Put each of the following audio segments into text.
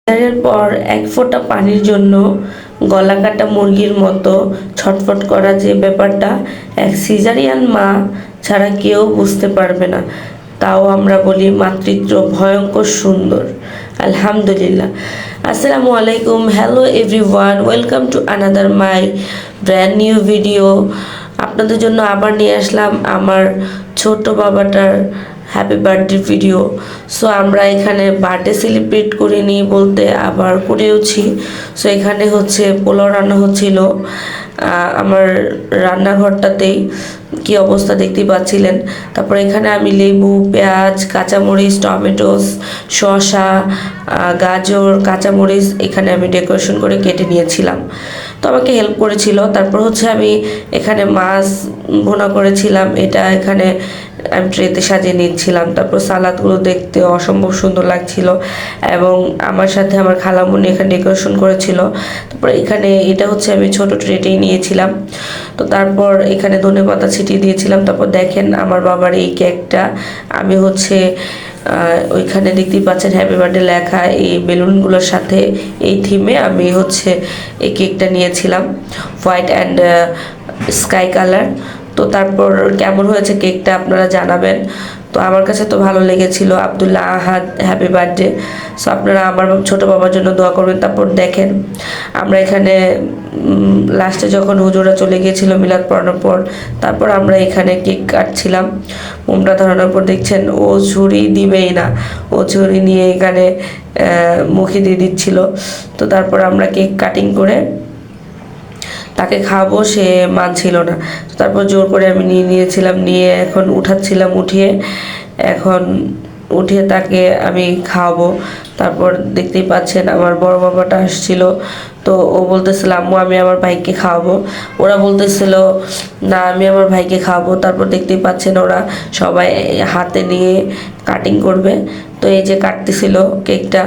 এর পর এক ফোঁটা পানির জন্য গলা কাটা মুরগির মতো ছটফট করা যে ব্যাপারটা এক সিজারিয়ান মা ছাড়া কেউ বুঝতে পারবে না। তাও আমরা বলি মাতৃত্ব ভয়ঙ্কর সুন্দর। আলহামদুলিল্লাহ। আসসালামু আলাইকুম, hello everyone, welcome to another my brand new video. আপনাদের জন্য আবার নিয়ে আসলাম আমার ছোট বাবাটার হ্যাপি বার্থডে ভিডিও। সো আমরা এখানে বার্থডে সেলিব্রেট করিনি বলতে আবার করেওছি। সো এখানে হচ্ছে পোলাও রান্না হচ্ছিল আমার রান্নাঘরটাতেই, কি অবস্থা দেখতেই পাচ্ছিলেন। তারপর এখানে আমি লেবু, পেঁয়াজ, কাঁচামরিচ, টমেটোস, শসা, গাজর, কাঁচামরিচ এখানে আমি ডেকোরেশন করে কেটে নিয়েছিলাম। তো আমাকে হেল্প করেছিল। তারপর হচ্ছে আমি এখানে মাছ ভুনা করেছিলাম, এটা এখানে আমি ট্রেতে সাজিয়ে নিচ্ছিলাম। তারপর সালাদগুলো দেখতে অসম্ভব সুন্দর লাগছিল এবং আমার সাথে আমার খালামুনি এখানে ডেকোরেশন করেছিল। তারপর এখানে এটা হচ্ছে আমি ছোট ট্রেটেই নিয়েছিলাম। তো তারপর এখানে ধনেপাতা ছিটিয়ে দিয়েছিলাম। তারপর দেখেন আমার বাবার এই কেকটা আমি হচ্ছে ওইখানে দেখতেই পাচ্ছেন হ্যাপি বার্থডে লেখা এই বেলুনগুলোর সাথে এই থিমে আমি হচ্ছে এই কেকটা নিয়েছিলাম, হোয়াইট অ্যান্ড স্কাই কালার। তো তারপর কেমন হয়েছে কেকটা আপনারা জানাবেন। তো আমার কাছে তো ভালো লেগেছিল। আব্দুল্লাহ আহাদ হ্যাপি বার্থডে। সো আপনারা আমার ছোট বাবার জন্য দোয়া করবেন। তারপর দেখেন আমরা এখানে লাস্টে যখন হুজুরা চলে গিয়েছিল মিলাদ পড়ানোর পর, তারপর আমরা এখানে কেক কাটছিলাম। মোমটা ধরানোর পর দেখছেন ও ছুরি দিবেই না, ও ছুরি নিয়ে এখানে মুখে দিয়ে দিচ্ছিল। তো তারপর আমরা কেক কাটিং করে তাকে খাওয়াবো, সে মানছিল না। তারপর জোর করে আমি নিয়েছিলাম, নিয়ে এখন উঠাচ্ছিলাম, উঠিয়ে তাকে আমি খাওয়াবো। তারপর দেখতেই পাচ্ছেন আমার বড় বাবাটা আসছিল। তো ও বলতেছিল আম্মু আমি আমার ভাইকে খাওয়াবো, ওরা বলতেছিল না আমি আমার ভাইকে খাওয়াবো। তারপর দেখতেই পাচ্ছেন ওরা সবাই হাতে নিয়ে কাটিং করবে। তো এই যে কাটতেছিল কেকটা।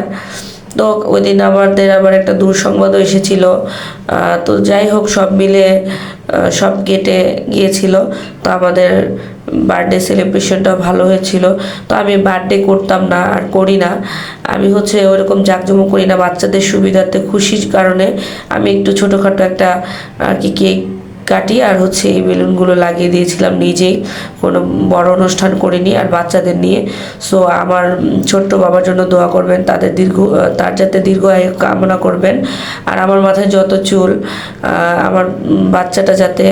তো ওই দিন আমাদের আবার একটা দুঃসংবাদও এসেছিল। তো যাই হোক সব মিলে সব কেটে গিয়েছিল। তো আমাদের বার্থডে সেলিব্রেশনটাও ভালো হয়েছিল। তো আমি বার্থডে করতাম না আর করি না, আমি হচ্ছে ওরকম জাঁকজমক করি না, বাচ্চাদের সুবিধার্থে খুশির কারণে আমি একটু ছোটোখাটো একটা আর কি কেক কাটি আর হচ্ছে এই বেলুনগুলো লাগিয়ে দিয়েছিলাম নিজেই, কোনো বড় অনুষ্ঠান করিনি আর বাচ্চাদের নিয়ে। সো আমার ছোট্ট বাবার জন্য দোয়া করবেন, তার যাতে দীর্ঘ আয়ু কামনা করবেন। আর আমার মাথায় যত চুল, আমার বাচ্চাটা যাতে,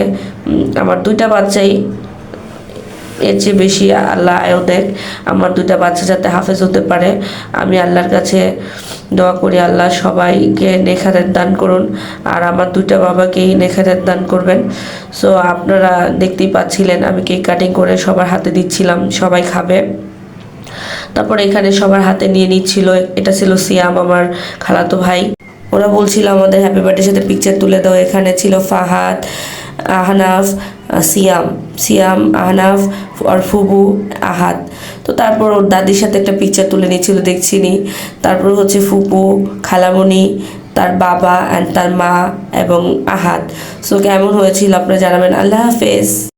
আমার দুইটা বাচ্চাই এর চেয়ে বেশি আল্লাহ আয়ু দেখ, আমার দুইটা বাচ্চা যাতে হাফেজ হতে পারে। আমি আল্লাহর কাছে দোয়া করি আল্লাহ সবাইকে নেখাতের দান করুন আর আমার দুইটা বাবাকেই নেখাতের দান করবেন। সো আপনারা দেখতেই পাচ্ছিলেন আমি কেক কাটিং করে সবার হাতে দিচ্ছিলাম, সবাই খাবে। তারপর এখানে সবার হাতে নিয়ে নিচ্ছিল, এটা ছিল সিয়াম আমার খালাতো ভাই। ওরা বলছিল আমাদের হ্যাপি বার্থডের সাথে পিকচার তুলে দাও। এখানে ছিল ফাহাদ, আহনাফ, সিয়াম, আহনাফ আর ফুবু, আহাদ। তো তারপর ওর দাদির সাথে একটা পিকচার তুলে নিয়েছিল দেখছিনি। তারপর হচ্ছে ফুপু, খালামণি, তার বাবা অ্যান্ড তার মা এবং আহাদ। সো কেমন হয়েছিল আপনারা জানাবেন। আল্লাহ হাফেজ।